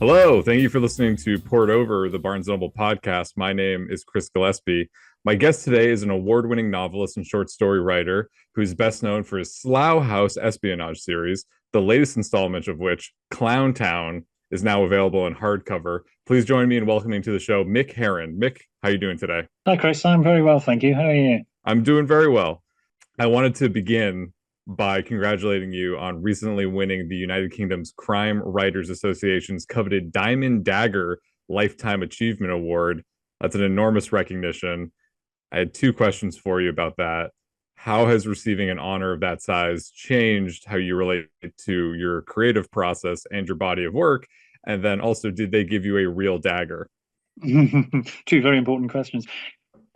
Hello, thank you for listening to Poured Over, the Barnes Noble podcast. My name is Chris Gillespie. My guest today is an award-winning novelist and short story writer who's best known for his Slough House espionage series, the latest installment of which, Clown Town, is now available in hardcover. Please join me in welcoming to the show Mick Herron. Mick, how are you doing today? Hi, Chris. I'm very well, thank you. How are you? I'm doing very well. I wanted to begin by congratulating you on recently winning the United Kingdom's Crime Writers Association's coveted Diamond Dagger Lifetime Achievement Award. That's an enormous recognition. I had two questions for you about that. How has receiving an honor of that size changed how you relate to your creative process and your body of work? And then also, did they give you a real dagger? Two very important questions.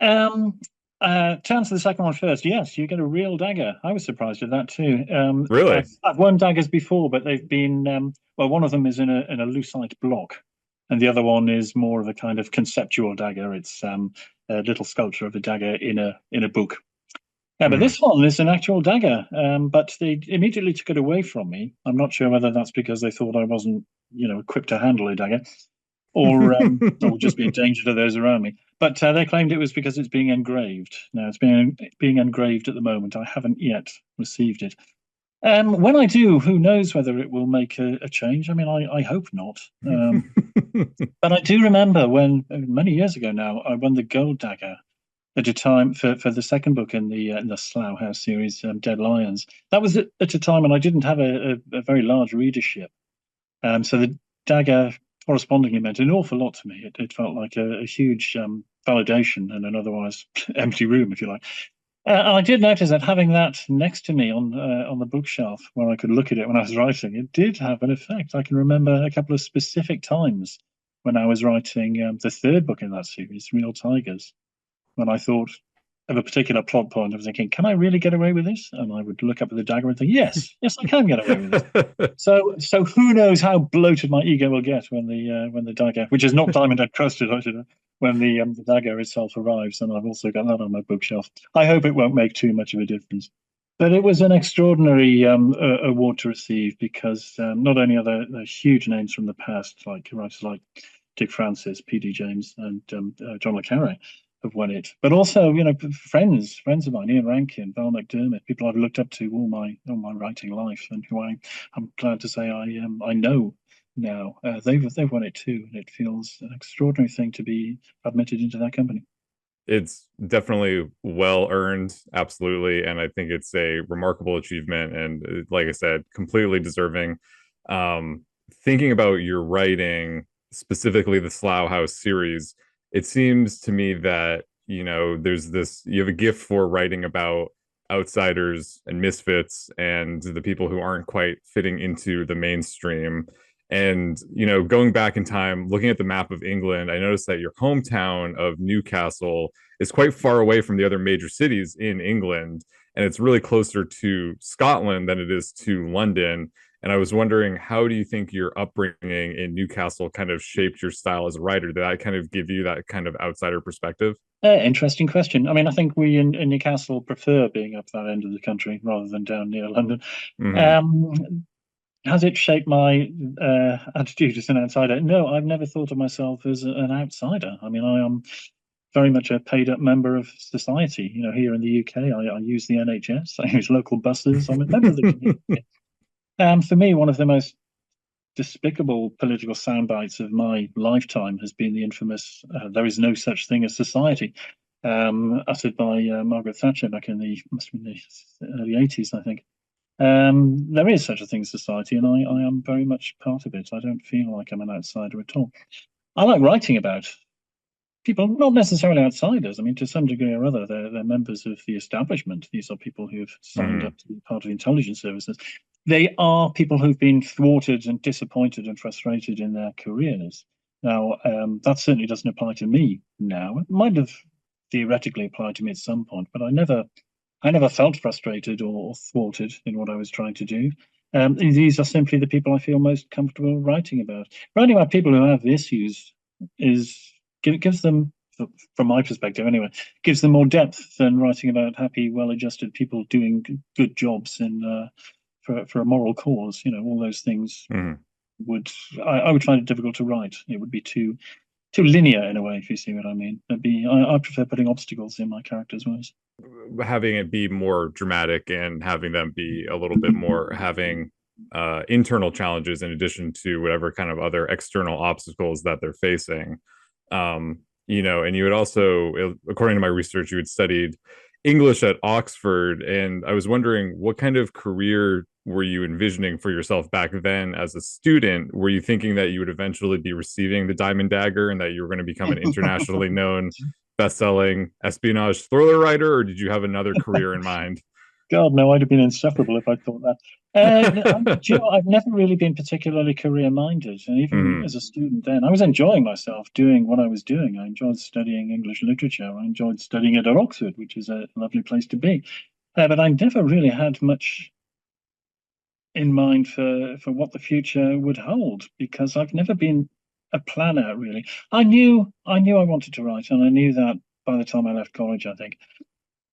Um, to answer the second one first, yes, you get a real dagger. I was surprised at that too. Really? I've won daggers before, but they've been well, one of them is in a lucite block, and the other one is more of a kind of conceptual dagger. It's a little sculpture of a dagger in a book. But this one is an actual dagger. But they immediately took it away from me. I'm not sure whether that's because they thought I wasn't, equipped to handle a dagger, or just be a danger to those around me. But they claimed it was because it's being engraved. Now it's being engraved at the moment. I haven't yet received it. When I do, who knows whether it will make a change? I mean, I hope not. But I do remember when many years ago now, I won the gold dagger at a time for the second book in the Slough House series, Dead Lions. That was at a time when I didn't have a very large readership. So the dagger correspondingly meant an awful lot to me. It felt like a huge validation in an otherwise empty room, if you like. And I did notice that having that next to me on the bookshelf where I could look at it when I was writing, it did have an effect. I can remember a couple of specific times when I was writing the third book in that series, Real Tigers, when I thought of a particular plot point. I was thinking, can I really get away with this? And I would look up at the dagger and think, yes, I can get away with this. So who knows how bloated my ego will get when the dagger, which is not diamond encrusted, I should know, when the dagger itself arrives. And I've also got that on my bookshelf. I hope it won't make too much of a difference. But it was an extraordinary award to receive because not only are there huge names from the past, like writers like Dick Francis, P.D. James, and John le Carre, have won it, but also friends of mine, Ian Rankin, Val McDermott, people I've looked up to all my writing life, and who I'm glad to say I know now. They've won it too, and it feels an extraordinary thing to be admitted into that company. It's definitely well earned, absolutely, and I think it's a remarkable achievement, and like I said, completely deserving. Thinking about your writing, specifically the Slough House series, it seems to me that there's this, you have a gift for writing about outsiders and misfits and the people who aren't quite fitting into the mainstream. And going back in time, looking at the map of England, I noticed that your hometown of Newcastle is quite far away from the other major cities in England, and it's really closer to Scotland than it is to London. And I was wondering, how do you think your upbringing in Newcastle kind of shaped your style as a writer? Did that kind of give you that kind of outsider perspective? Interesting question. I mean, I think we in Newcastle prefer being up that end of the country rather than down near London. Mm-hmm. Has it shaped my attitude as an outsider? No, I've never thought of myself as an outsider. I mean, I am very much a paid up member of society. Here in the UK, I use the NHS, I use local buses, I'm a member of the community. For me, one of the most despicable political sound bites of my lifetime has been the infamous "there is no such thing as society," uttered by Margaret Thatcher back in must have been the early 80s, I think. There is such a thing as society, and I am very much part of it. I don't feel like I'm an outsider at all. I like writing about people, not necessarily outsiders. I mean, to some degree or other, they're members of the establishment. These are people who have signed up to be part of the intelligence services. They are people who've been thwarted and disappointed and frustrated in their careers. Now, that certainly doesn't apply to me now. It might have theoretically applied to me at some point, but I never felt frustrated or thwarted in what I was trying to do. These are simply the people I feel most comfortable writing about. Writing about people who have issues gives them, from my perspective anyway, gives them more depth than writing about happy, well-adjusted people doing good jobs for a moral cause. All those things would I would find it difficult to write. It would be too linear in a way, if you see what I mean. I prefer putting obstacles in my characters' ways. Having it be more dramatic and having them be a little bit more having internal challenges in addition to whatever kind of other external obstacles that they're facing. And you had also, according to my research, you had studied English at Oxford, and I was wondering what kind of career were you envisioning for yourself back then as a student? Were you thinking that you would eventually be receiving the Diamond Dagger and that you were going to become an internationally known best-selling espionage thriller writer, or did you have another career in mind? God, no, I'd have been insufferable if I thought that. I've never really been particularly career minded. And even Mm-hmm. as a student then, I was enjoying myself doing what I was doing. I enjoyed studying English literature. I enjoyed studying it at Oxford, which is a lovely place to be. But I never really had much in mind for what the future would hold because I've never been a planner really. I knew I wanted to write, and I knew that by the time I left college, I think.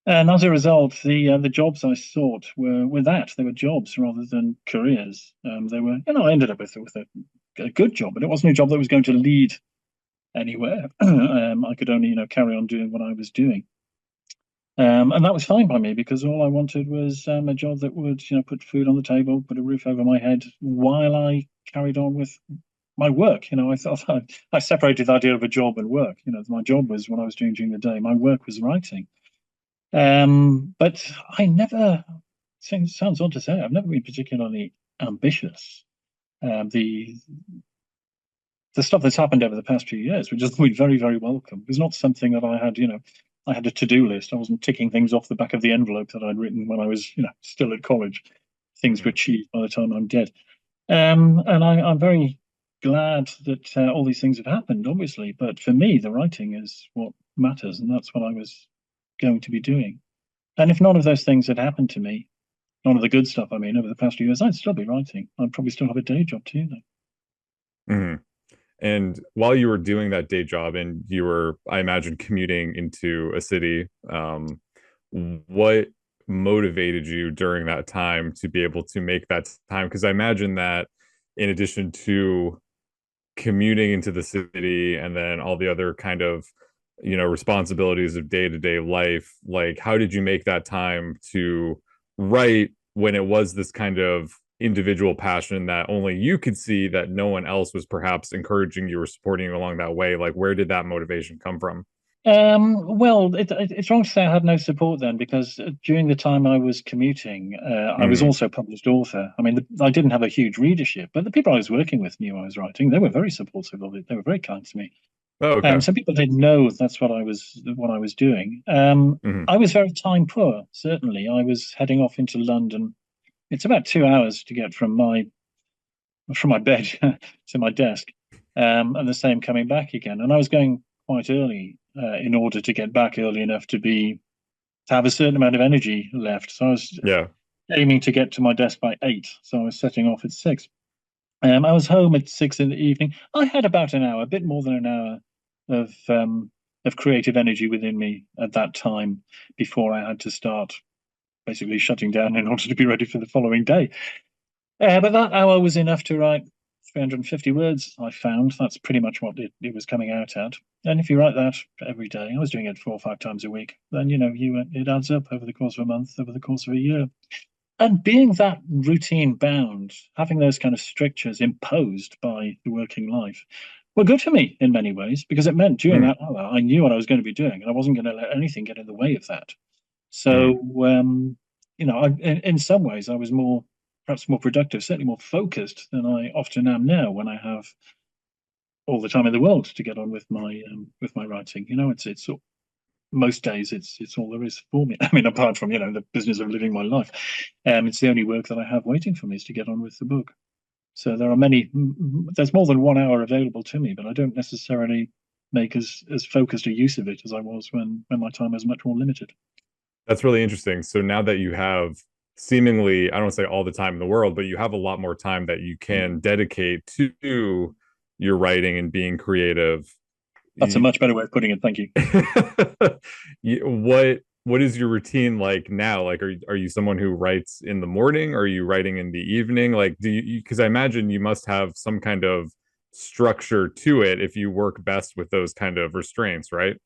And as a result, the jobs I sought were that they were jobs rather than careers. They were, I ended up with a good job, but it wasn't a job that was going to lead anywhere. I could only, carry on doing what I was doing. And that was fine by me because all I wanted was a job that would, put food on the table, put a roof over my head while I carried on with my work. I thought I separated the idea of a job and work. My job was what I was doing during the day. My work was writing. But I never, sounds odd to say, I've never been particularly ambitious. The stuff that's happened over the past few years, which has been very, very welcome, was not something that I had, I had a to-do list. I wasn't ticking things off the back of the envelope that I'd written when I was, still at college, things to achieve by the time I'm dead. And I'm very glad that all these things have happened, obviously. But for me, the writing is what matters, and that's what I was going to be doing. And if none of those things had happened to me, none of the good stuff, I mean, over the past few years, I'd still be writing. I'd probably still have a day job too, though. Mm-hmm. And while you were doing that day job and you were, I imagine, commuting into a city, what motivated you during that time to be able to make that time? Because I imagine that in addition to commuting into the city and then all the other kind of responsibilities of day-to-day life, like how did you make that time to write when it was this kind of individual passion that only you could see, that no one else was perhaps encouraging you or supporting you along that way? Like where did that motivation come from? Well, it's wrong to say I had no support then because during the time I was commuting, I was Mm-hmm. also a published author. I mean, I didn't have a huge readership, but the people I was working with knew I was writing. They were very supportive of it. They were very kind to me. Oh, okay. Some people didn't know that's what I was doing. Mm-hmm. I was very time poor, certainly. I was heading off into London. It's about 2 hours to get from my bed to my desk, and the same coming back again. And I was going quite early in order to get back early enough to have a certain amount of energy left. So I was Yeah. aiming to get to my desk by 8. So I was setting off at 6. I was home at 6 in the evening. I had about an hour, a bit more than an hour of creative energy within me at that time before I had to start basically shutting down in order to be ready for the following day. But that hour was enough to write 350 words, I found. That's pretty much what it was coming out at. And if you write that every day, I was doing it 4 or 5 times a week, then, it adds up over the course of a month, over the course of a year. And being that routine bound, having those kind of strictures imposed by the working life were good for me in many ways because it meant during Mm-hmm. that hour, I knew what I was going to be doing and I wasn't going to let anything get in the way of that. Mm-hmm. So, in some ways, I was perhaps more productive, certainly more focused than I often am now when I have all the time in the world to get on with my writing. It's most days it's all there is for me. I mean, apart from the business of living my life, it's the only work that I have waiting for me is to get on with the book. So there's more than 1 hour available to me, but I don't necessarily make as focused a use of it as I was when my time was much more limited. That's really interesting. So now that you have seemingly, I don't say all the time in the world, but you have a lot more time that you can dedicate to your writing and being creative. That's a much better way of putting it. Thank you. What what is your routine like now? Like, are you someone who writes in the morning? Or are you writing in the evening? Like, do you, because I imagine you must have some kind of structure to it if you work best with those kind of restraints, right?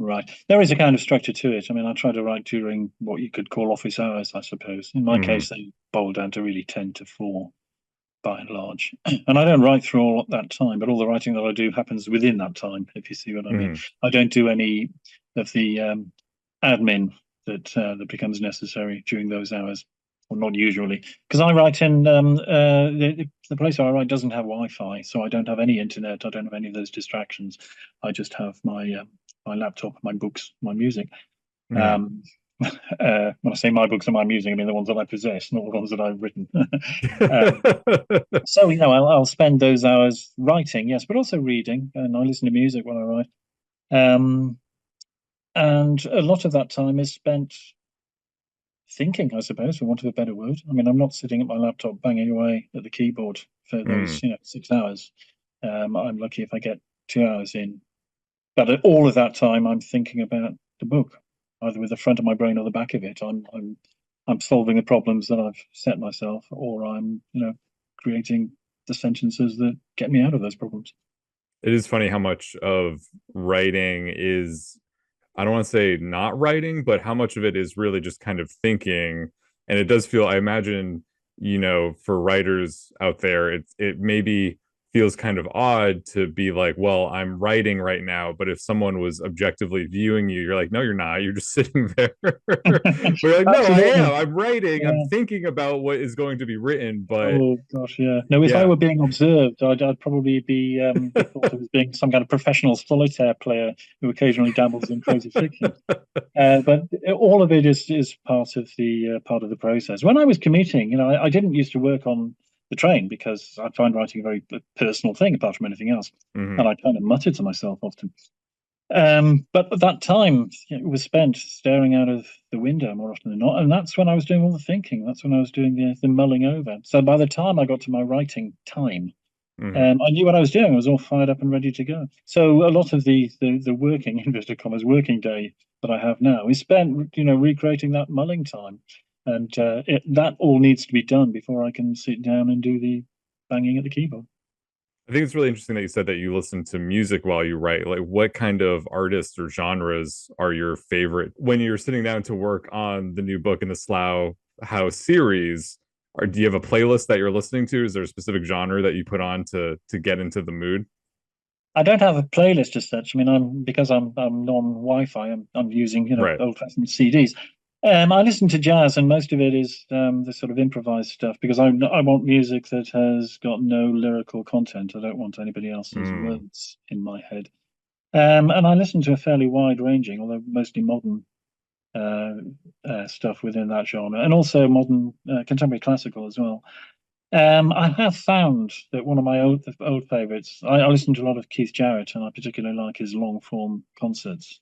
Right. There is a kind of structure to it. I mean, I try to write during what you could call office hours, I suppose. In my Mm-hmm. case, they boil down to really 10 to 4 by and large. And I don't write through all that time, but all the writing that I do happens within that time, if you see what I mean. Mm-hmm. I don't do any of the admin that becomes necessary during those hours, or not usually, because I write in the place where I write doesn't have Wi-Fi, so I don't have any internet. I don't have any of those distractions. I just have my laptop, my books, my music. Mm-hmm. Um, when I say my books and my music, I mean the ones that I possess, not the ones that I've written. um, so I'll spend those hours writing, yes, but also reading, and I listen to music when I write. Um, and a lot of that time is spent thinking, I suppose, for want of a better word. I mean, I'm not sitting at my laptop banging away at the keyboard for those, Mm. 6 hours. I'm lucky if I get 2 hours in. But all of that time, I'm thinking about the book, either with the front of my brain or the back of it. I'm solving the problems that I've set myself, or I'm, creating the sentences that get me out of those problems. It is funny how much of writing is, I don't want to say not writing, but how much of it is really just kind of thinking. And it does feel, I imagine, for writers out there, it maybe feels kind of odd to be like, well, I'm writing right now, but if someone was objectively viewing you, you're like, no, you're not. You're just sitting there. But you're like, no, I am. Absolutely. I'm writing. I'm Yeah. thinking about what is going to be written. But Oh gosh, yeah. No, if I yeah. were being observed, I'd probably be thought of as being some kind of professional solitaire player who occasionally dabbles in creative fiction. But all of it is part of the process. When I was commuting, I didn't used to work on the train because I find writing a very personal thing apart from anything else, Mhm. and I kind of mutter to myself often. But at that time, it was spent staring out of the window more often than not, and that's when I was doing all the thinking. That's when I was doing the mulling over. So by the time I got to my writing time, Mhm. I knew what I was doing. I was all fired up and ready to go. So a lot of the working inverted commas working day that I have now is spent, recreating that mulling time, and that all needs to be done before I can sit down and do the banging at the keyboard. I think it's really interesting that you said that you listen to music while you write. Like, what kind of artists or genres are your favorite when you're sitting down to work on the new book in the Slough House series? Or do you have a playlist that you're listening to? Is there a specific genre that you put on to get into the mood? I don't have a playlist as such. I mean, I'm non-Wi-Fi. I'm using Right. old-fashioned CDs. I listen to jazz, and most of it is the sort of improvised stuff because I want music that has got no lyrical content. I don't want anybody else's Mm. words in my head. And I listen to a fairly wide-ranging, although mostly modern uh, stuff within that genre, and also modern contemporary classical as well. I have found that one of my old favorites. I listen to a lot of Keith Jarrett, and I particularly like his long form concerts.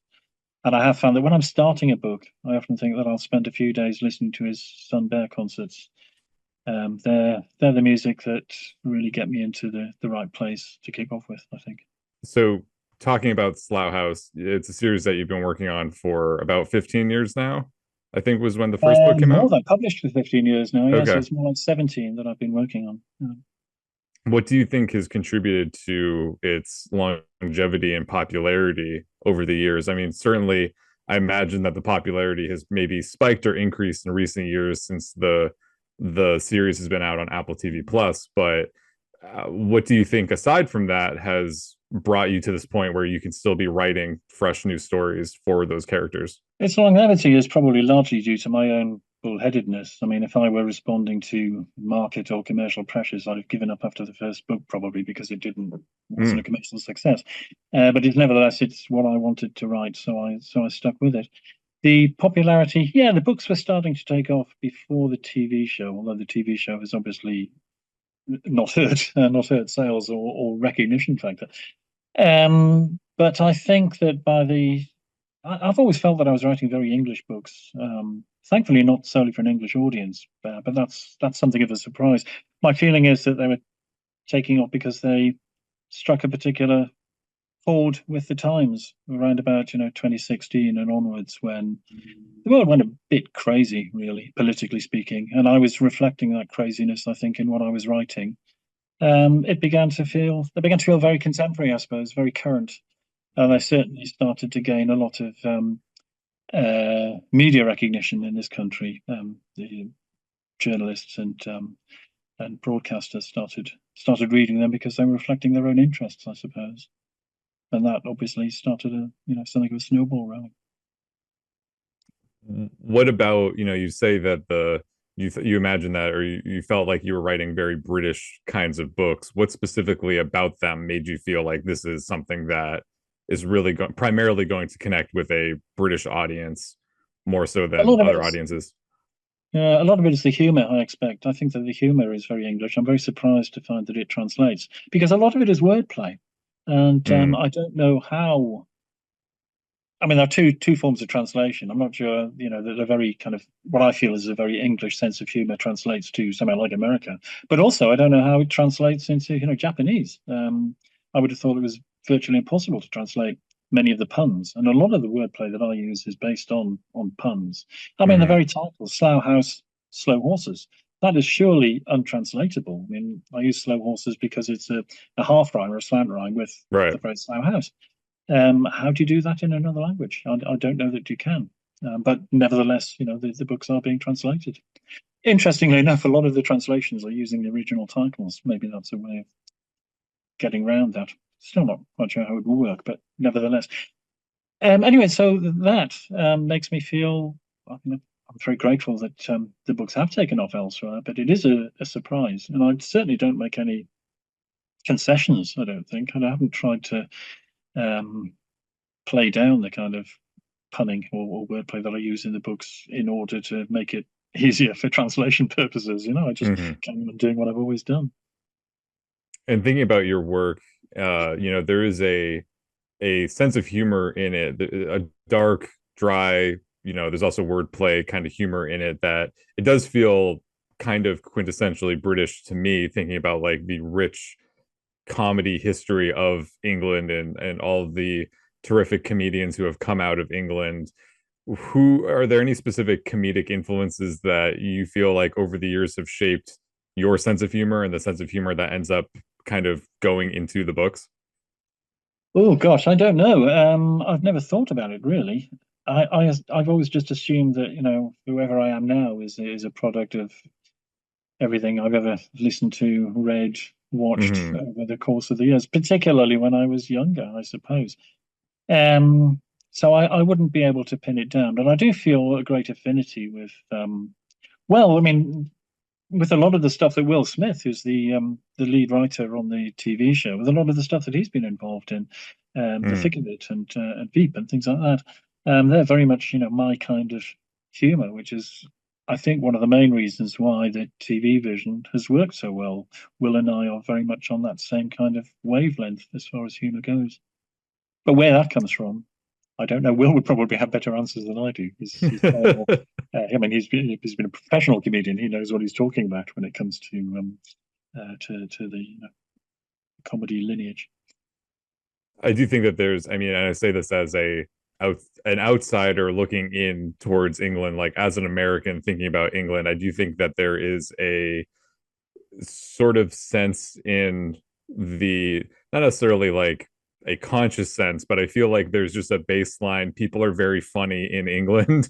And I have found that when I'm starting a book, I often think that I'll spend a few days listening to his Sun Bear concerts. They're the music that really get me into the right place to kick off with, I think. So, talking about Slough House, it's a series that you've been working on for about 15 years now. I think was when the first book came More out. than published for 15 years now. Yes, Okay. it's more like 17 that I've been working on. Yeah. What do you think has contributed to its longevity and popularity over the years? I mean, certainly, I imagine that the popularity has maybe spiked or increased in recent years since the series has been out on Apple TV Plus. But what do you think, aside from that, has brought you to this point where you can still be writing fresh new stories for those characters? Its longevity is probably largely due to my own bullheadedness. I mean, if I were responding to market or commercial pressures, I'd have given up after the first book, probably because wasn't a Mm, commercial success. But nevertheless, it's what I wanted to write, so I stuck with it. The popularity, yeah, the books were starting to take off before the TV show, although the TV show has obviously not hurt sales or recognition factor. But I think that I've always felt that I was writing very English books. Thankfully, not solely for an English audience, but that's something of a surprise. My feeling is that they were taking off because they struck a particular forward with the times around about 2016 and onwards, when the world went a bit crazy, really, politically speaking, and I was reflecting that craziness, I think, in what I was writing. They began to feel very contemporary, I suppose, very current, and they certainly started to gain a lot of media recognition in this country. The journalists and broadcasters started reading them because they were reflecting their own interests, I suppose, and that obviously started something of a snowball rolling. What about, you say that you imagine that, or you felt like you were writing very British kinds of books. What specifically about them made you feel like this is something that is really primarily going to connect with a British audience more so A than lot of it other is audiences? a lot of it is the humor, I expect. I think that the humor is very English. I'm very surprised to find that it translates because a lot of it is wordplay, and Mm, I don't know how. I mean, there are two forms of translation. I'm not sure, that a very kind of what I feel is a very English sense of humor translates to somewhere like America. But also, I don't know how it translates into, Japanese. I would have thought it was virtually impossible to translate many of the puns, and a lot of the wordplay that I use is based on puns. I mean, the hmm very title, Slough House, Slow Horses. That is surely untranslatable. I mean, I use slow horses because it's a half rhyme or a slant rhyme with right. the phrase Slough House. How do you do that in another language? I don't know that you can. But nevertheless, the books are being translated. Interestingly enough, a lot of the translations are using the original titles. Maybe that's a way of getting around that. Still not quite sure how it will work, but nevertheless. Anyway, so that makes me feel, I'm very grateful that the books have taken off elsewhere, but it is a surprise. And I certainly don't make any concessions, I don't think. And I haven't tried to um, play down the kind of punning or wordplay that I use in the books in order to make it easier for translation purposes. I just hmm carry on doing what I've always done. And thinking about your work, there is a sense of humor in it, a dark, dry, there's also wordplay kind of humor in it that it does feel kind of quintessentially British to me, thinking about like the rich comedy history of England and all of the terrific comedians who have come out of England. Who are there any specific comedic influences that you feel like over the years have shaped your sense of humor and the sense of humor that ends up kind of going into the books? Oh gosh, I don't know. I've never thought about it really. I've always just assumed that whoever I am now is a product of everything I've ever listened to, read, watched Mm-hmm. over the course of the years, particularly when I was younger, I suppose. Um, so I wouldn't be able to pin it down, but I do feel a great affinity with well, I mean, with a lot of the stuff that Will Smith, who's the lead writer on the TV show, with a lot of the stuff that he's been involved in, the Mm-hmm. thick of it and Veep and things like that, they're very much my kind of humor, which is I think one of the main reasons why the TV version has worked so well. Will and I are very much on that same kind of wavelength as far as humor goes. But where that comes from, I don't know. Will would probably have better answers than I do. He's far more. I mean, he's been a professional comedian. He knows what he's talking about when it comes to the comedy lineage. I do think that there's, I mean, and I say this as an outsider looking in towards England, like as an American thinking about England, I do think that there is a sort of sense in the, not necessarily like a conscious sense, but I feel like there's just a baseline. People are very funny in England,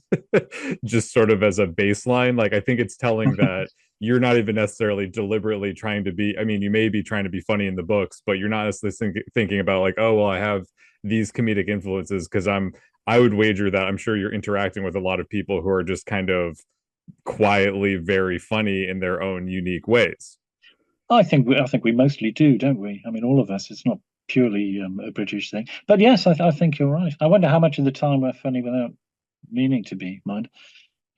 just sort of as a baseline. Like I think it's telling that you're not even necessarily deliberately trying to be. I mean, you may be trying to be funny in the books, but you're not necessarily thinking about like, oh well, I have these comedic influences because I'm. I would wager that I'm sure you're interacting with a lot of people who are just kind of quietly very funny in their own unique ways. I think we mostly do, don't we? I mean, all of us. It's not purely a British thing. But yes, I think you're right. I wonder how much of the time we're funny without meaning to be. Mind.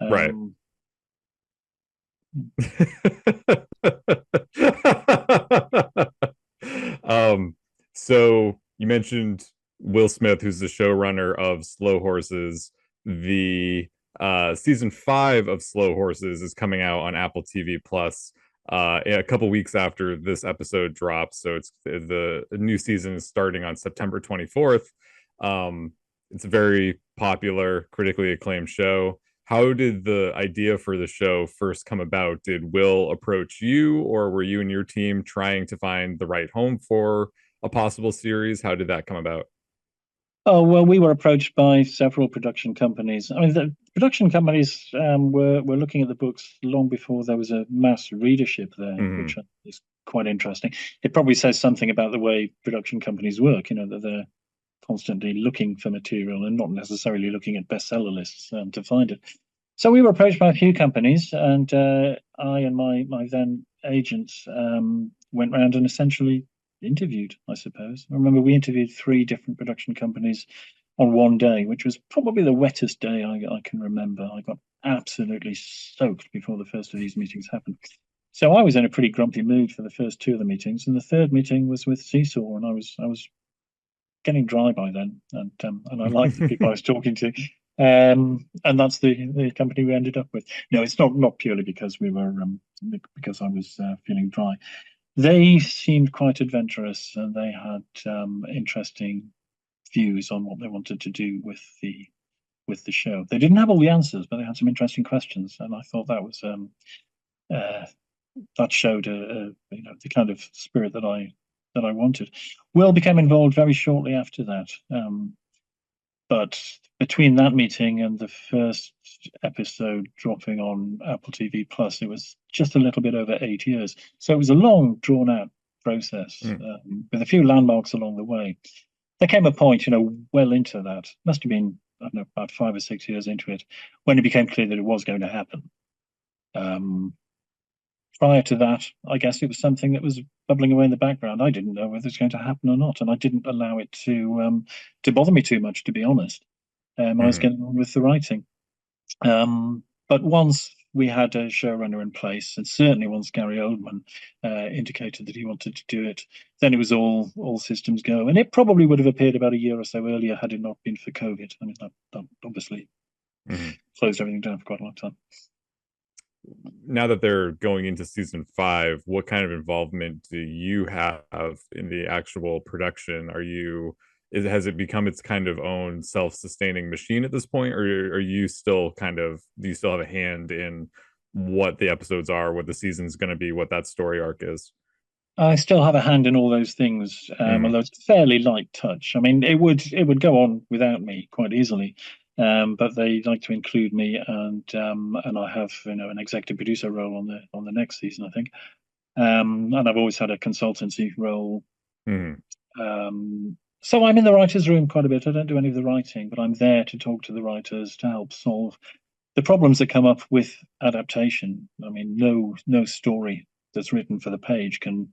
Right. Um, um, so you mentioned Will Smith, who's the showrunner of Slow Horses. The season 5 of Slow Horses is coming out on Apple TV Plus. a couple weeks after this episode drops. So it's the new season is starting on September 24th. Um, it's a very popular, critically acclaimed show. How did the idea for the show first come about? Did Will approach you, or were you and your team trying to find the right home for a possible series? How did that come about? Oh, well, we were approached by several production companies. I mean, the production companies were looking at the books long before there was a mass readership there, Mm-hmm. which is quite interesting. It probably says something about the way production companies work, that they're constantly looking for material and not necessarily looking at bestseller lists to find it. So we were approached by a few companies, and I and my then agents went round and essentially interviewed, I suppose. I remember we interviewed three different production companies on one day, which was probably the wettest day I can remember. I got absolutely soaked before the first of these meetings happened. So I was in a pretty grumpy mood for the first two of the meetings, and the third meeting was with Seesaw, and I was getting dry by then, and I liked the people I was talking to. And that's the company we ended up with. No, it's not purely because we were because I was feeling dry. They seemed quite adventurous, and they had interesting views on what they wanted to do with the show. They didn't have all the answers, but they had some interesting questions, and I thought that was uh, that showed the kind of spirit that I wanted. Will became involved very shortly after that, but between that meeting and the first episode dropping on Apple TV Plus, it was just a little bit over 8 years. So it was a long, drawn out process Mm. with a few landmarks along the way. There came a point, well into that, must have been, I don't know, about 5 or 6 years into it, when it became clear that it was going to happen. Um, Prior to that, I guess it was something that was bubbling away in the background. I didn't know whether it's going to happen or not, and I didn't allow it to bother me too much, to be honest. I was Mm-hmm. getting on with the writing. But once we had a showrunner in place, and certainly once Gary Oldman indicated that he wanted to do it, then it was all systems go. And it probably would have appeared about a year or so earlier had it not been for COVID. I mean, that obviously Mm-hmm. closed everything down for quite a long time. Now that they're going into season 5, what kind of involvement do you have in the actual production? Has it become its kind of own self-sustaining machine at this point, or are you still do you still have a hand in what the episodes are, what the season's going to be, what that story arc is? I still have a hand in all those things, Mm-hmm. although it's a fairly light touch. I mean, it would go on without me quite easily, but they like to include me, and I have an executive producer role on the next season, I think. And I've always had a consultancy role. Mm-hmm. So I'm in the writers' room quite a bit. I don't do any of the writing, but I'm there to talk to the writers to help solve the problems that come up with adaptation. I mean, no story that's written for the page can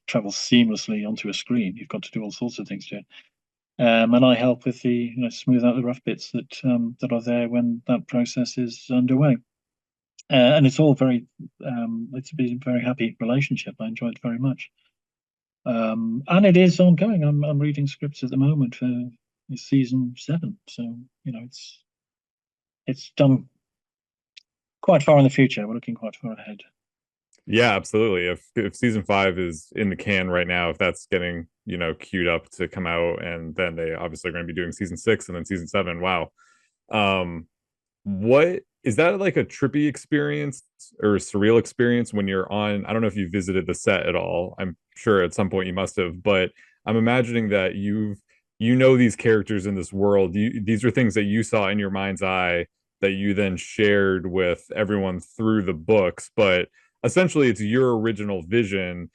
travel seamlessly onto a screen. You've got to do all sorts of things to it. And I help with the smooth out the rough bits that are there when that process is underway. And it's all it's been a very happy relationship. I enjoy it very much. And it is ongoing. I'm reading scripts at the moment for season 7. So, it's done quite far in the future. We're looking quite far ahead. Yeah, absolutely. If season 5 is in the can right now, if that's getting queued up to come out, and then they obviously are going to be doing season 6 and then season 7. Wow. Um, what is that, like a trippy experience or a surreal experience when you're on? I don't know if you visited the set at all. I'm sure at some point you must have, but I'm imagining that these characters in this world. These are things that you saw in your mind's eye that you then shared with everyone through the books, but essentially it's your original vision.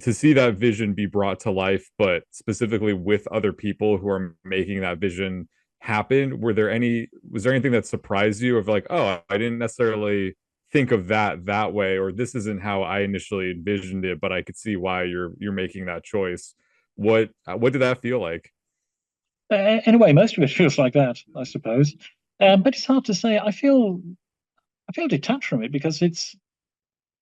To see that vision be brought to life, but specifically with other people who are making that vision happen, was there anything that surprised you, of like, oh, I didn't necessarily think of that way, or this isn't how I initially envisioned it, but I could see why you're making that choice? What did that feel like? In a way, most of it feels like that, I suppose. But it's hard to say. I feel detached from it because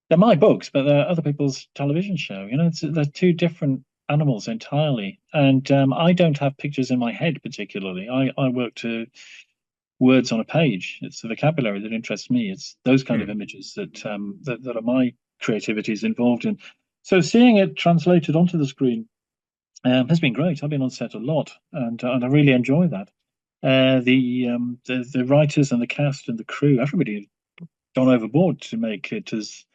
they're my books, but they're other people's television show. They're two different animals entirely, and I don't have pictures in my head particularly. I work to words on a page. It's the vocabulary that interests me. It's those kind of Hmm. images that are my creativity is involved in. So seeing it translated onto the screen has been great. I've been on set a lot, and I really enjoy that. The writers and the cast and the crew, everybody has gone overboard to make it as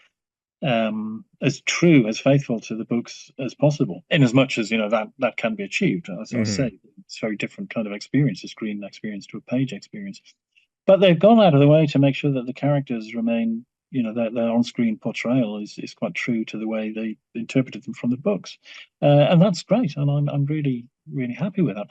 true, as faithful to the books as possible. In as much as that can be achieved, as I Hmm. say, it's a very different kind of experience, a screen experience to a page experience. But they've gone out of the way to make sure that the characters remain, their on-screen portrayal is quite true to the way they interpreted them from the books, and that's great. And I'm really really happy with that.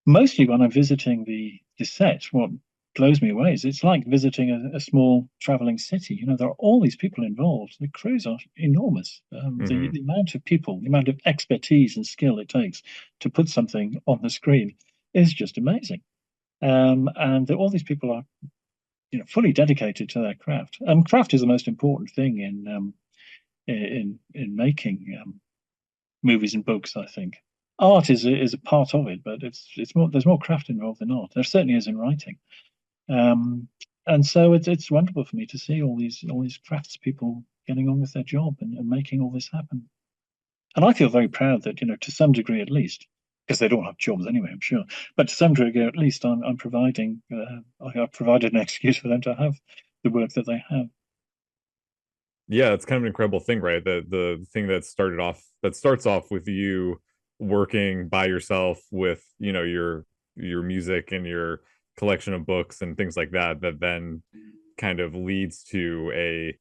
Mostly when I'm visiting the set, what blows me away is it's like visiting a small traveling city. There are all these people involved. The crews are enormous. Hmm. The amount of people, the amount of expertise and skill it takes to put something on the screen is just amazing. And all these people are, fully dedicated to their craft. And craft is the most important thing in making movies and books, I think. Art is a part of it, but it's more there's more craft involved than art. There certainly is in writing. Um, and so it's wonderful for me to see all these craftspeople getting on with their job and making all this happen. And I feel very proud that, to some degree at least, because they don't have jobs anyway, I'm sure, but to some degree at least I'm providing I've provided an excuse for them to have the work that they have. Yeah, it's kind of an incredible thing, right? The thing that starts off with you working by yourself with, your music and your collection of books and things like that, that then kind of leads to a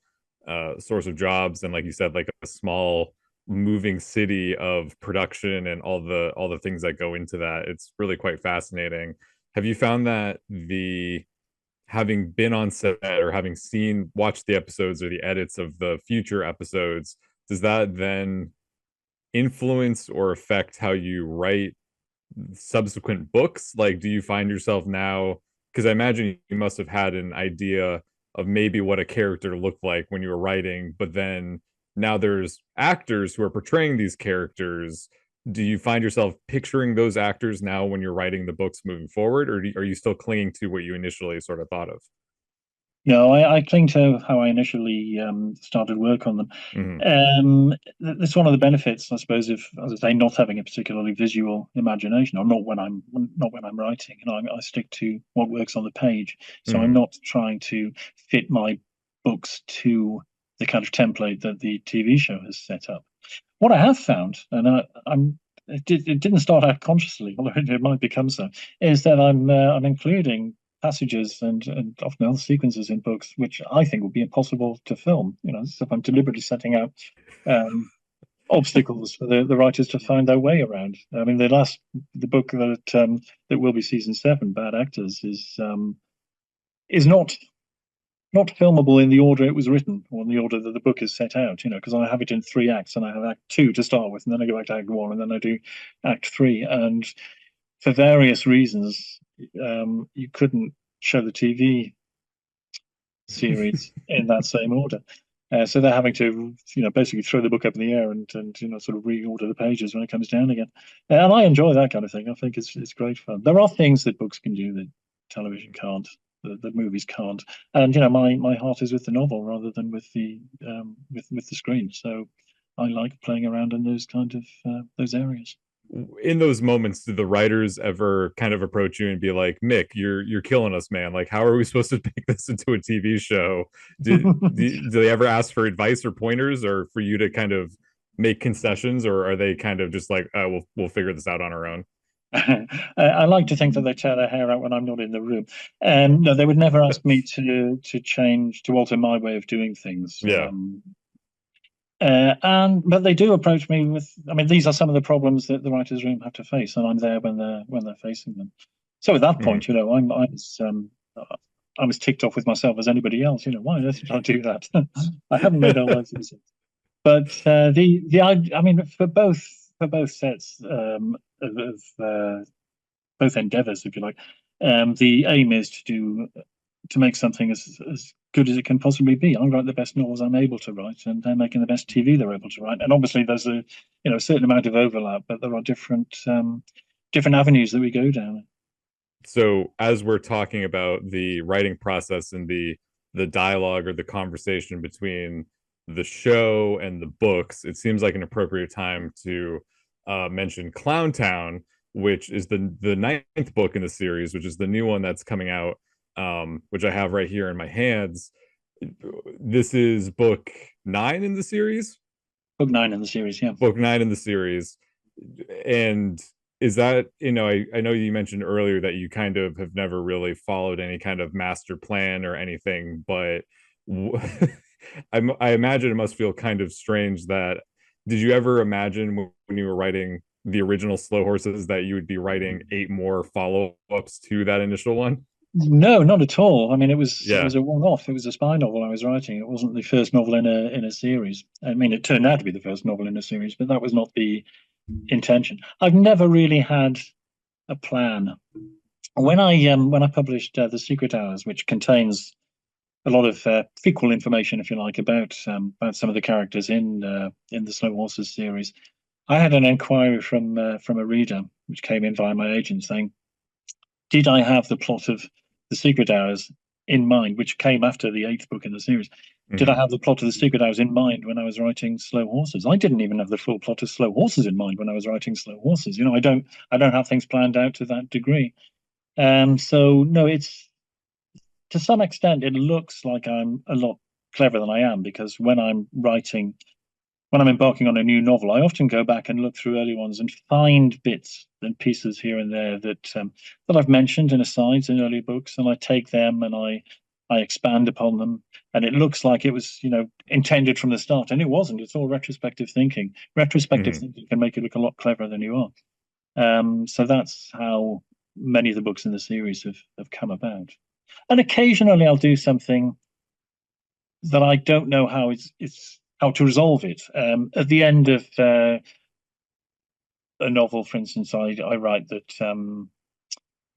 source of jobs and, like you said, like a small moving city of production and all the things that go into that. It's really quite fascinating. Have you found that the having been on set or having watched the episodes or the edits of the future episodes, does that then influence or affect how you write subsequent books? Like, do you find yourself now, because I imagine you must have had an idea of maybe what a character looked like when you were writing, but then now there's actors who are portraying these characters. Do you find yourself picturing those actors now when you're writing the books moving forward, or are you still clinging to what you initially sort of thought of? No, I cling to how I initially started work on them. Hmm. That's one of the benefits, I suppose, of, as I say, not having a particularly visual imagination, or not when I'm writing. I stick to what works on the page, so I'm Hmm. not trying to fit my books to the kind of template that the TV show has set up. What I have found, and it didn't start out consciously, although it might become so, is that I'm including passages and often other sequences in books which I think would be impossible to film. So I'm deliberately setting out um, obstacles for the writers to find their way around. I mean, the book that will be season 7, Bad Actors, is not filmable in the order it was written or in the order that the book is set out. Because I have it in 3 acts, and I have Act 2 to start with, and then I go back to Act 1, and then I do Act 3, and for various reasons, you couldn't show the TV series in that same order. So they're having to, basically throw the book up in the air and sort of reorder the pages when it comes down again. And I enjoy that kind of thing. I think it's great fun. There are things that books can do that television can't, that movies can't. And my heart is with the novel rather than with the screen. So I like playing around in those kind of those areas. In those moments, do the writers ever kind of approach you and be like, Mick, you're killing us, man? Like, how are we supposed to make this into a TV show? Do they ever ask for advice or pointers, or for you to kind of make concessions, or are they kind of just like, oh, we'll figure this out on our own? I like to think that they tear their hair out when I'm not in the room. No, they would never ask me to alter my way of doing things. Yeah. But they do approach me with. I mean, these are some of the problems that the writers' room have to face, and I'm there when they're facing them. So at that Mm. point, I'm as ticked off with myself as anybody else. Why did I do that? I haven't made our lives easy. But I mean, for both sets of both endeavors, if you like. The aim is to make something as good as it can possibly be. I write the best novels I'm able to write, and they're making the best TV they're able to write. And obviously, there's a certain amount of overlap, but there are different avenues that we go down. So as we're talking about the writing process and the dialogue or the conversation between the show and the books, it seems like an appropriate time to mention Clowntown, which is the ninth book in the series, which is the new one that's coming out, which I have right here in my hands. This is book 9 in the series. Book 9 in the series, yeah. Book 9 in the series, and is that, I know you mentioned earlier that you kind of have never really followed any kind of master plan or anything, but I imagine it must feel kind of strange that, did you ever imagine when you were writing the original Slow Horses that you would be writing 8 more follow-ups to that initial one? No, not at all. I mean, it Yeah. was a one-off. It was a spy novel I was writing. It wasn't the first novel in a series. I mean, it turned out to be the first novel in a series, but that was not the intention. I've never really had a plan. When I published The Secret Hours, which contains a lot of prequel information, if you like, about some of the characters in the Slow Horses series, I had an inquiry from a reader, which came in via my agent, saying, did I have the plot of The Secret Hours in mind, which came after the eighth book in the series? Did I Mm-hmm. have the plot of The Secret Hours in mind when I was writing Slow Horses? I didn't even have the full plot of Slow Horses in mind when I was writing Slow Horses. I don't have things planned out to that degree. So no, it's to some extent it looks like I'm a lot cleverer than I am, because when I'm embarking on a new novel, I often go back and look through early ones and find bits and pieces here and there that I've mentioned in asides in earlier books, and I take them and I expand upon them, and it looks like it was intended from the start, and it wasn't. It's all retrospective thinking. Retrospective Mm-hmm. thinking can make you look a lot cleverer than you are. So that's how many of the books in the series have come about. And occasionally I'll do something that I don't know it's how to resolve it. At the end of a novel, for instance, I write that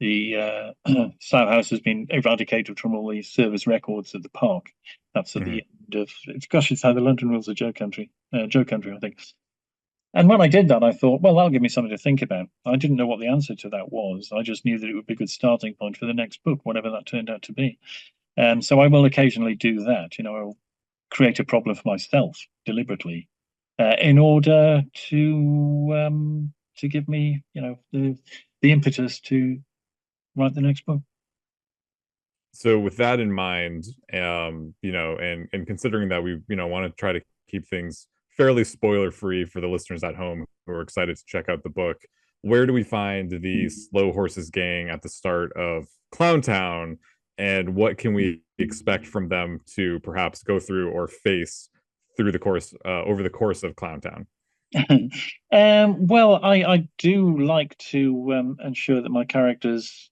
the Slough House has been eradicated from all the service records at the park. That's at Mm-hmm. the end of it's how the London rules of Joe Country, I think. And when I did that, I thought, well, that'll give me something to think about. I didn't know what the answer to that was. I just knew that it would be a good starting point for the next book, whatever that turned out to be. So I will occasionally do that. I'll create a problem for myself deliberately in order to give me, the impetus to write the next book. So with that in mind, and considering that we, want to try to keep things fairly spoiler free for the listeners at home who are excited to check out the book, where do we find the Slow Horses gang at the start of Clowntown, and what can we expect from them to perhaps go through or face through the course over the course of Clowntown? Well, I do like to ensure that my characters,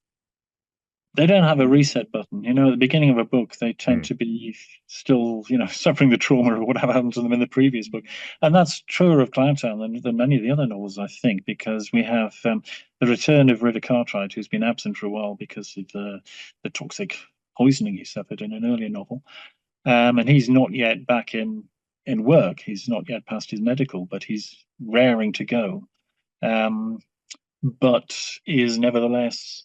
they don't have a reset button. At the beginning of a book, they tend Mm, to be still, suffering the trauma of whatever happened to them in the previous book. And that's truer of Clowntown than many of the other novels, I think, because we have the return of River Cartwright, who's been absent for a while because of the toxic poisoning he suffered in an earlier novel. And he's not yet back in work. He's not yet past his medical, but he's raring to go. Um, but is nevertheless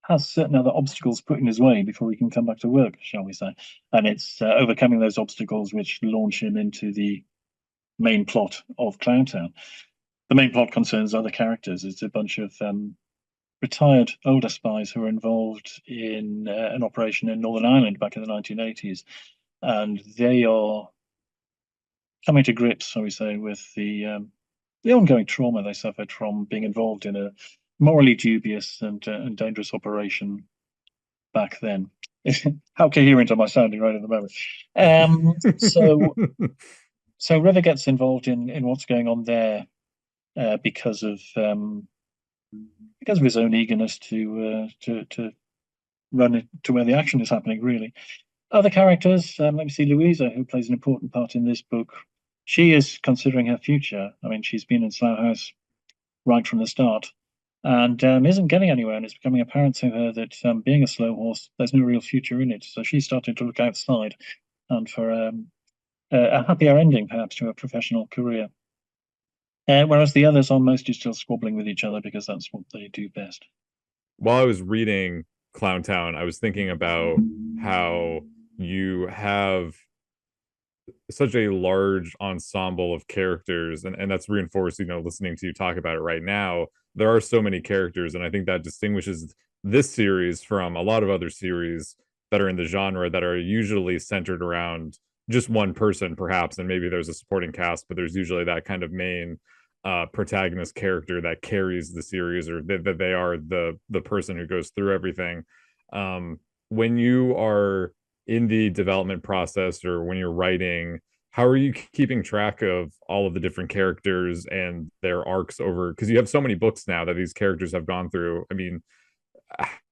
has certain other obstacles put in his way before he can come back to work, shall we say? And it's overcoming those obstacles which launch him into the main plot of Clowntown. The main plot concerns other characters. It's a bunch of retired older spies who are involved in an operation in Northern Ireland back in the 1980s, and they are coming to grips, shall we say, with the ongoing trauma they suffered from being involved in a morally dubious and dangerous operation back then. How coherent am I sounding right at the moment? Um, so so River gets involved in what's going on there because of his own eagerness to run it to where the action is happening. Really, other characters. Let me see, Louisa, who plays an important part in this book. She is considering her future. I mean, she's been in Slough House right from the start, and isn't getting anywhere. And it's becoming apparent to her that being a slow horse, there's no real future in it. So she's starting to look outside and for a happier ending, perhaps, to her professional career. Whereas the others are mostly still squabbling with each other because that's what they do best. while I was reading Clowntown, I was thinking about how you have such a large ensemble of characters, and that's reinforced, listening to you talk about it right now. There are so many characters, and I think that distinguishes this series from a lot of other series that are in the genre that are usually centered around just one person, perhaps, and maybe there's a supporting cast, but there's usually that kind of main protagonist character that carries the series, or that they are the person who goes through everything. When you are in the development process or when you're writing, how are you keeping track of all of the different characters and their arcs over, because you have so many books now that these characters have gone through? I mean,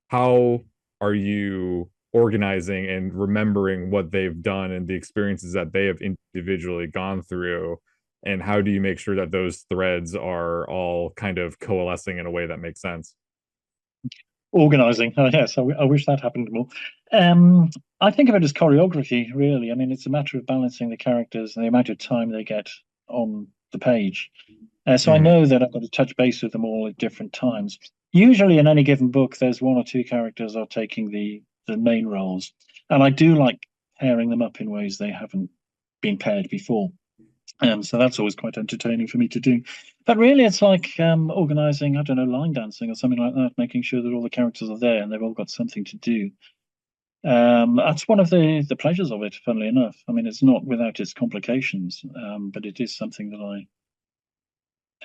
how are you organizing and remembering what they've done and the experiences that they have individually gone through, and how do you make sure that those threads are all kind of coalescing in a way that makes sense? Organizing. Yes, I wish that happened more. Um, I think of it as choreography, really. I mean, it's a matter of balancing the characters and the amount of time they get on the page. So I Mm-hmm. know that I've got to touch base with them all at different times. Usually, in any given book, there's one or two characters are taking the main roles, and I do like pairing them up in ways they haven't been paired before. So that's always quite entertaining for me to do. But really, it's like organizing, I don't know, line dancing or something like that, making sure that all the characters are there and they've all got something to do. That's one of the pleasures of it, funnily enough. I mean, it's not without its complications, but it is something that I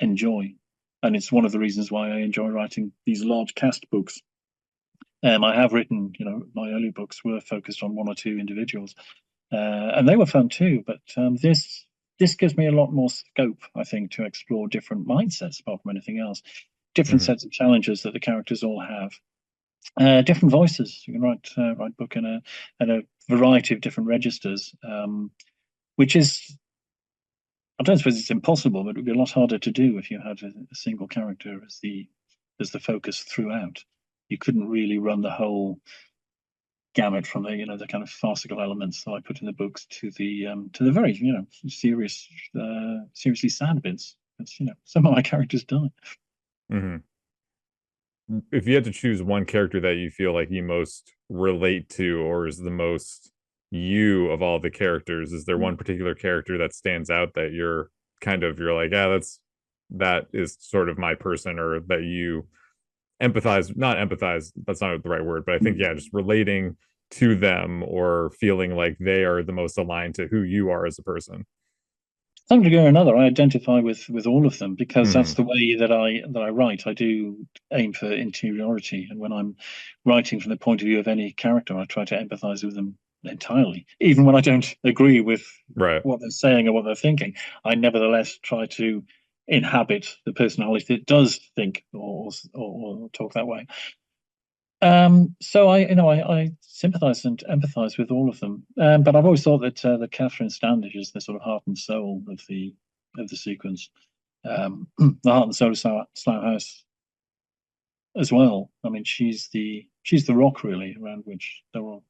enjoy. And it's one of the reasons why I enjoy writing these large cast books. I have written, my early books were focused on one or two individuals, and they were fun too. But this gives me a lot more scope, I think, to explore different mindsets apart from anything else, different Mm-hmm. sets of challenges that the characters all have, different voices. You can write book in a variety of different registers, which is, I don't suppose it's impossible, but it would be a lot harder to do if you had a single character as the focus throughout. You couldn't really run the whole gamut from the kind of farcical elements that I put in the books to the very seriously sad bits. It's, some of my characters die. Mm-hmm. If you had to choose one character that you feel like you most relate to, or is the most you of all the characters, is there one particular character that stands out that you're like, yeah, that is sort of my person, or that you empathize, not empathize, that's not the right word, but I think, yeah, just relating to them or feeling like they are the most aligned to who you are as a person? Some degree or another, I identify with all of them because that's Mm-hmm. the way that I write. I do aim for interiority, and when I'm writing from the point of view of any character, I try to empathize with them entirely, even when I don't agree with Right. what they're saying or what they're thinking. I nevertheless try to inhabit the personality that does think or talk that way. So I sympathise and empathise with all of them. But I've always thought that Catherine Standish is the sort of heart and soul of the sequence. The heart and soul of Slough House as well. I mean, she's the rock really around which they're all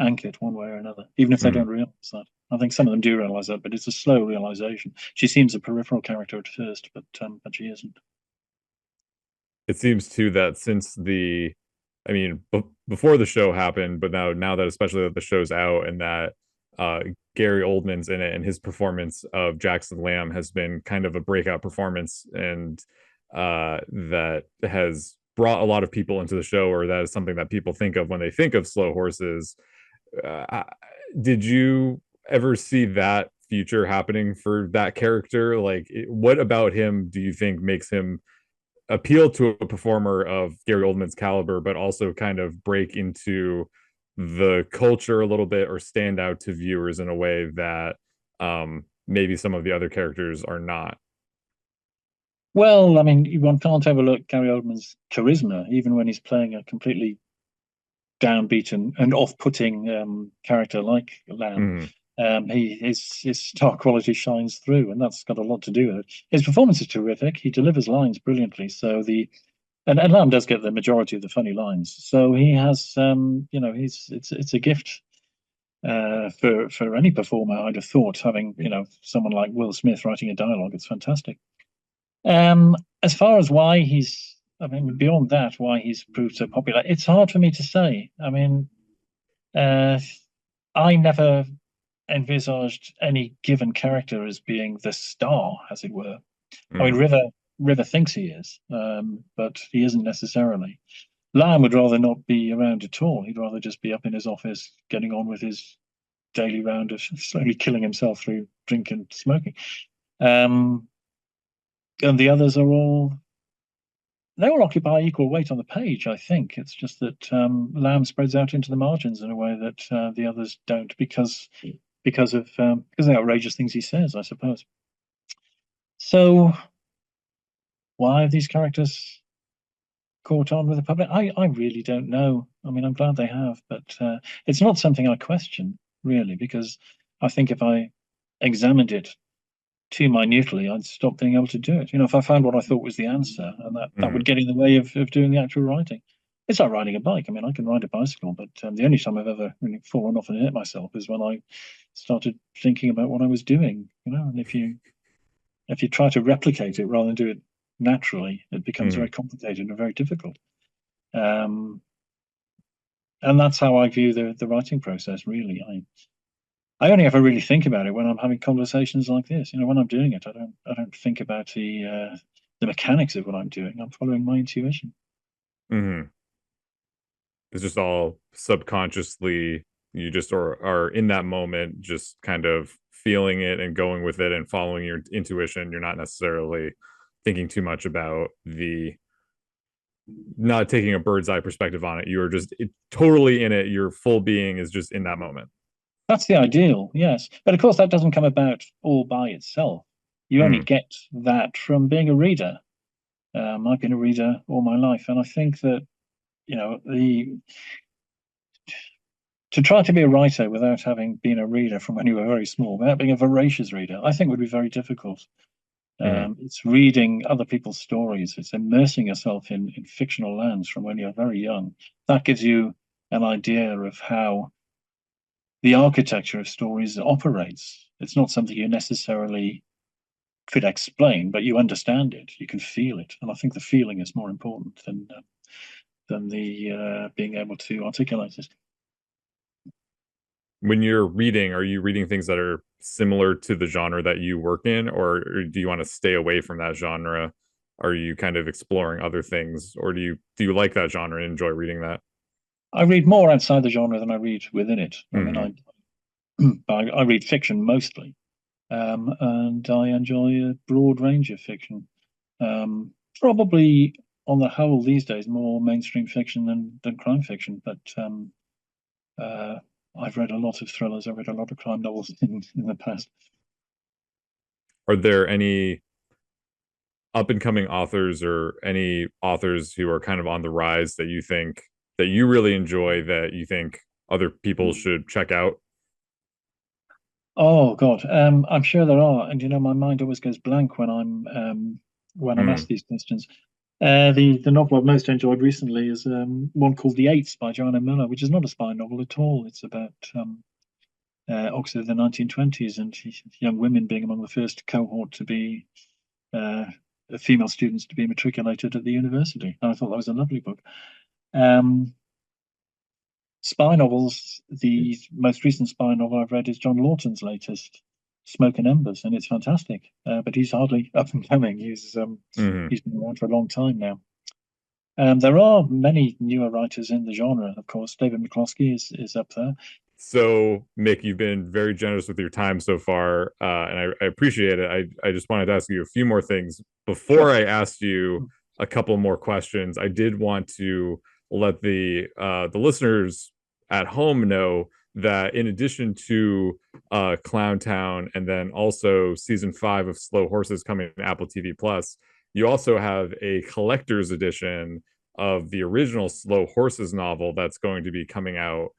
anchored one way or another, even if they Mm-hmm. don't realise that. I think some of them do realise that, but it's a slow realization. She seems a peripheral character at first, but she isn't. It seems too that since I mean, before the show happened, but now that especially that the show's out and that uh, Gary Oldman's in it, and his performance of Jackson Lamb has been kind of a breakout performance, and that has brought a lot of people into the show, or that is something that people think of when they think of Slow Horses. Uh, did you ever see that future happening for that character? Like, what about him do you think makes him appeal to a performer of Gary Oldman's caliber, but also kind of break into the culture a little bit, or stand out to viewers in a way that maybe some of the other characters are not? Well, I mean, one can't overlook Gary Oldman's charisma, even when he's playing a completely downbeat and off-putting character like Lamb. Mm-hmm. His star quality shines through, and that's got a lot to do with it. His performance is terrific. He delivers lines brilliantly. So and Lamb does get the majority of the funny lines. So he has, it's a gift for any performer. I'd have thought having someone like Will Smith writing a dialogue. It's fantastic. As far as why he's I mean, beyond that, why he's proved so popular, it's hard for me to say. I mean, uh, I never envisaged any given character as being the star, as it were. I mean, Mm, River thinks he is, but he isn't necessarily. Lamb would rather not be around at all. He'd rather just be up in his office, getting on with his daily round of slowly killing himself through drink and smoking. Um, and the others are all they all occupy equal weight on the page. I think it's just that Lamb spreads out into the margins in a way that the others don't because of the outrageous things he says, I suppose. So why have these characters caught on with the public? I really don't know. I mean, I'm glad they have, but it's not something I question really, because I think if I examined it too minutely, I'd stop being able to do it. You know, if I found what I thought was the answer, and that would mm, get in the way of doing the actual writing. It's like riding a bike. I mean, I can ride a bicycle, but the only time I've ever really fallen off and hit myself is when I started thinking about what I was doing. You know, and if you try to replicate it rather than do it naturally, it becomes very mm, complicated and very difficult. Um, and that's how I view the writing process. Really, I only ever really think about it when I'm having conversations like this. You know, when I'm doing it, I don't think about the mechanics of what I'm doing. I'm following my intuition. mm. It's just all subconsciously, you just are in that moment, just kind of feeling it and going with it and following your intuition. You're not necessarily thinking too much about the not taking a bird's eye perspective on it. You are just totally in it. Your full being is just in that moment. That's the ideal, yes. But of course, that doesn't come about all by itself. You only Mm, get that from being a reader. I've been a reader all my life, and I think that the to try to be a writer without having been a reader from when you were very small, without being a voracious reader, I think would be very difficult. mm, It's reading other people's stories. It's immersing yourself in fictional lands from when you're very young. That gives you an idea of how the architecture of stories operates. It's not something you necessarily could explain, but you understand it. You can feel it, and I think the feeling is more important than the being able to articulate it. when you're reading, are you reading things that are similar to the genre that you work in, or do you want to stay away from that genre? Are you kind of exploring other things, or do you like that genre and enjoy reading that? I read more outside the genre than I read within it. I mean, Mm-hmm. I read fiction mostly, and I enjoy a broad range of fiction. Probably on the whole these days more mainstream fiction than crime fiction, but uh, I've read a lot of thrillers. I've read a lot of crime novels in the past. Are there any up and coming authors or any authors who are kind of on the rise that you think that you really enjoy that you think other people should check out? Oh God, I'm sure there are, and my mind always goes blank when I'm Mm, asked these questions. The novel I've most enjoyed recently is one called The Eights by Joanna Miller, which is not a spy novel at all. It's about Oxford of the 1920s and young women being among the first cohort to be uh, female students to be matriculated at the university. And I thought that was a lovely book. Um, Spy novels, the most recent spy novel I've read is John Lawton's latest, Smoke and Embers, and it's fantastic. But he's hardly up and coming. mm. He's been around for a long time now. There are many newer writers in the genre, of course. David McCloskey is up there. So, Mick, you've been very generous with your time so far, and I appreciate it. I just wanted to ask you a few more things before Sure. I asked you a couple more questions. I did want to let the listeners at home know that in addition to Clown Town and then also season 5 of Slow Horses coming to Apple TV Plus, you also have a collector's edition of the original Slow Horses novel that's going to be coming out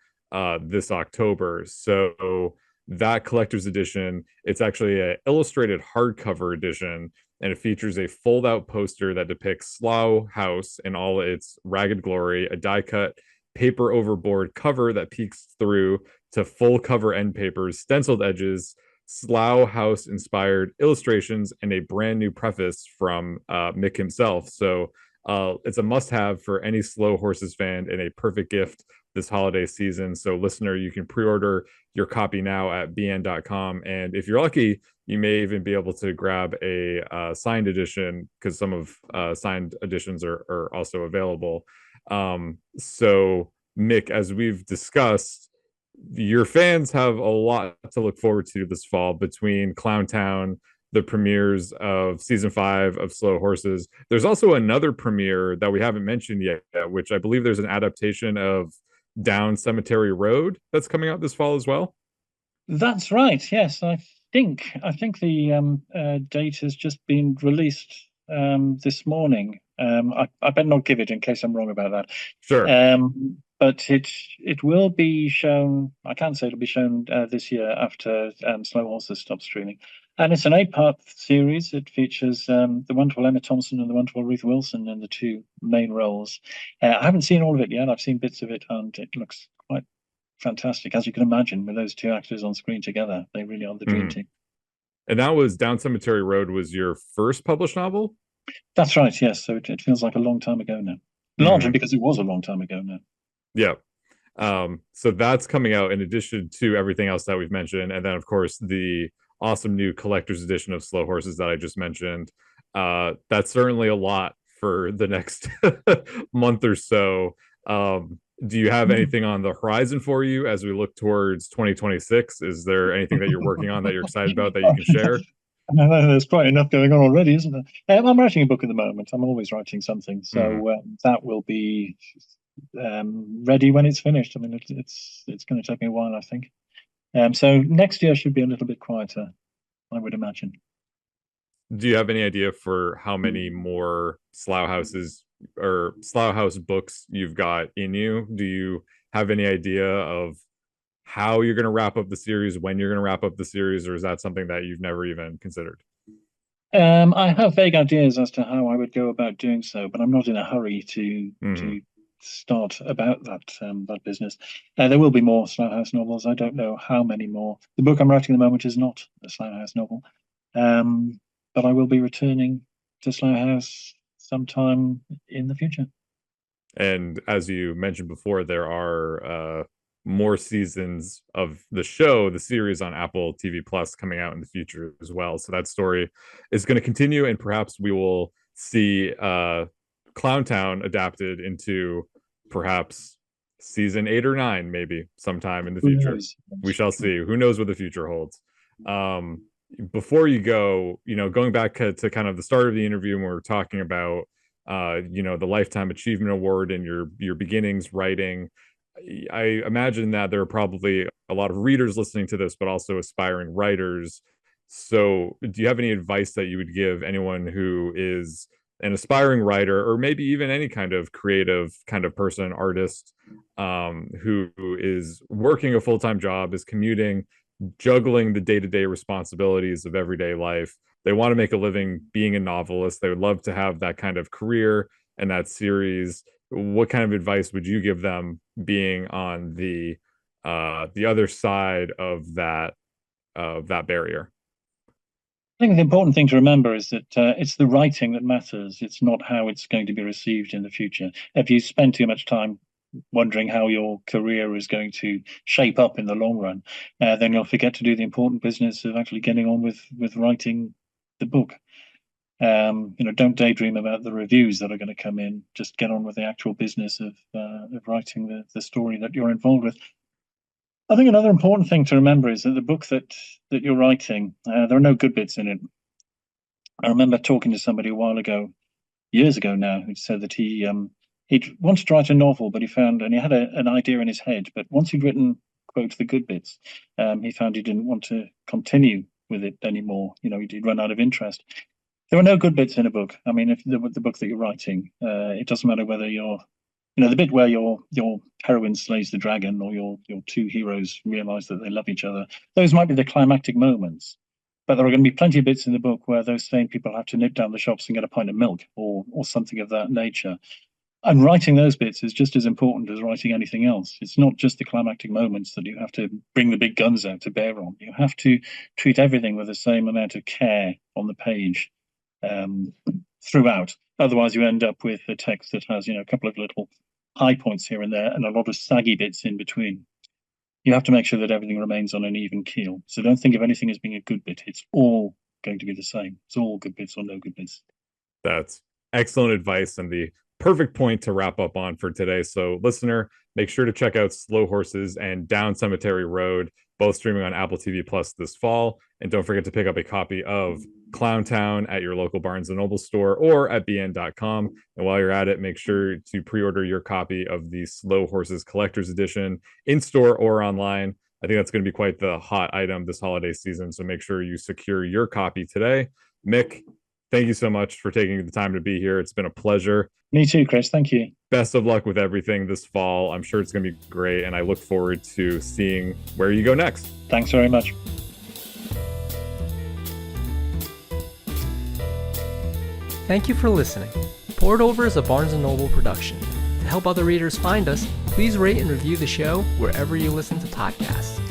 this October. So that collector's edition, it's actually an illustrated hardcover edition, and it features a fold-out poster that depicts Slough House in all its ragged glory, a die-cut paper overboard cover that peeks through to full cover end papers, stenciled edges, Slough House inspired illustrations, and a brand new preface from Mick himself. So It's a must-have for any Slow Horses fan and a perfect gift this holiday season. So, listener, you can pre-order your copy now at bn.com, and if you're lucky, you may even be able to grab a signed edition because some of signed editions are also available. So, Mick, as we've discussed, your fans have a lot to look forward to this fall between Clowntown, the premieres of season 5 of Slow Horses. There's also another premiere that we haven't mentioned yet, which I believe there's an adaptation of Down Cemetery Road that's coming out this fall as well. That's right. Yes, I think the date has just been released this morning. I better not give it in case I'm wrong about that. Sure. But it will be shown. I can't say it'll be shown this year after Slow Horses stops streaming. And it's an 8-part series. It features the wonderful Emma Thompson and the wonderful Ruth Wilson in the two main roles. I haven't seen all of it yet. I've seen bits of it, and it looks quite fantastic, as you can imagine, with those two actors on screen together. They really are the dream Mhm. team. And that was Down Cemetery Road was your first published novel? That's right, yes. So it feels like a long time ago now. Largely Mhm. because it was a long time ago now. Yeah. So that's coming out in addition to everything else that we've mentioned. And then, of course, the awesome new collector's edition of Slow Horses that I just mentioned. That's certainly a lot for the next month or so. Do you have anything on the horizon for you as we look towards 2026? Is there anything that you're working on that you're excited about that you can share? There's quite enough going on already, isn't there? I'm writing a book at the moment. I'm always writing something, Mhm. so that will be ready when it's finished. I mean, it's going to take me a while, I think. So next year should be a little bit quieter, I would imagine. Do you have any idea for how many more Slough Houses or Slough House books you've got in you? Do you have any idea of how you're going to wrap up the series, when you're going to wrap up the series, or is that something that you've never even considered? I have vague ideas as to how I would go about doing so, but I'm not in a hurry to Mm-hmm. start about that business. There will be more Slough House novels. I don't know how many more. The book I'm writing at the moment is not a Slough House novel, um, but I will be returning to Slough House sometime in the future. And as you mentioned before, there are more seasons of the show, the series on Apple TV Plus coming out in the future as well. So that story is going to continue, and perhaps we will see Clowntown adapted into perhaps season 8 or 9, maybe sometime in the Who future. knows? We shall see. Who knows what the future holds? Um, Before you go, going back to kind of the start of the interview when we were talking about the Lifetime Achievement Award and your beginnings writing. I imagine that there are probably a lot of readers listening to this, but also aspiring writers. So, do you have any advice that you would give anyone who is an aspiring writer, or maybe even any kind of creative kind of person, artist, who is working a full time job, is commuting, juggling the day to day responsibilities of everyday life? They want to make a living being a novelist. They would love to have that kind of career and that series. What kind of advice would you give them being on the other side of that barrier? I think the important thing to remember is that it's the writing that matters. It's not how it's going to be received in the future. If you spend too much time wondering how your career is going to shape up in the long run, then you'll forget to do the important business of actually getting on with writing the book. Don't daydream about the reviews that are going to come in. Just get on with the actual business of writing the story that you're involved with. I think another important thing to remember is that the book that you're writing, there are no good bits in it. I remember talking to somebody a while ago, years ago now, who said that he'd wanted to write a novel, but he had an idea in his head, but once he'd written, quote, the good bits, he found he didn't want to continue with it anymore. He'd run out of interest. There are no good bits in a book. I mean, if the book that you're writing, it doesn't matter whether the bit where your heroine slays the dragon or your two heroes realize that they love each other. Those might be the climactic moments, but there are going to be plenty of bits in the book where those same people have to nip down the shops and get a pint of milk or something of that nature. And writing those bits is just as important as writing anything else. It's not just the climactic moments that you have to bring the big guns out to bear on. You have to treat everything with the same amount of care on the page. Um, throughout. Otherwise, you end up with a text that has, a couple of little high points here and there and a lot of saggy bits in between. You have to make sure that everything remains on an even keel. So don't think of anything as being a good bit. It's all going to be the same. It's all good bits or no good bits. That's excellent advice and the perfect point to wrap up on for today. So, listener, make sure to check out Slow Horses and Down Cemetery Road, both streaming on Apple TV Plus this fall. And don't forget to pick up a copy of Clowntown at your local Barnes & Noble store or at bn.com. And while you're at it, make sure to pre-order your copy of the Slow Horses Collector's Edition in store or online. I think that's going to be quite the hot item this holiday season. So make sure you secure your copy today. Mick, thank you so much for taking the time to be here. It's been a pleasure. Me too, Chris. Thank you. Best of luck with everything this fall. I'm sure it's going to be great, and I look forward to seeing where you go next. Thanks very much. Thank you for listening. Poured Over is a Barnes & Noble production. To help other readers find us, please rate and review the show wherever you listen to podcasts.